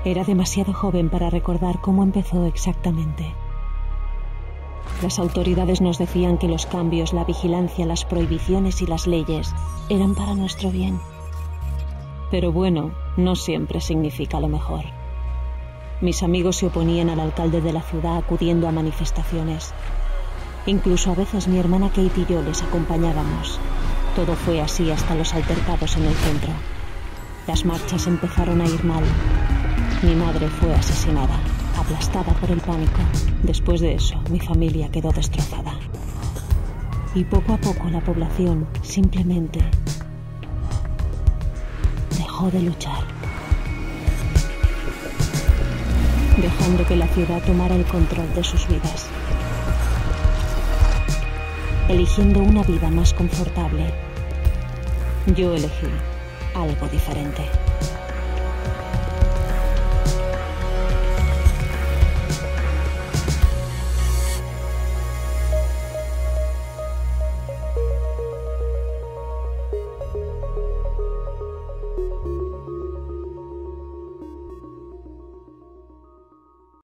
Era demasiado joven para recordar cómo empezó exactamente. Las autoridades nos decían que los cambios, la vigilancia, las prohibiciones y las leyes eran para nuestro bien. Pero bueno, no siempre significa lo mejor. Mis amigos se oponían al alcalde de la ciudad acudiendo a manifestaciones. Incluso a veces mi hermana Kate y yo les acompañábamos. Todo fue así hasta los altercados en el centro. Las marchas empezaron a ir mal. Mi madre fue asesinada, aplastada por el pánico. Después de eso, mi familia quedó destrozada. Y poco a poco la población simplemente dejó de luchar, dejando que la ciudad tomara el control de sus vidas, eligiendo una vida más confortable. Yo elegí algo diferente.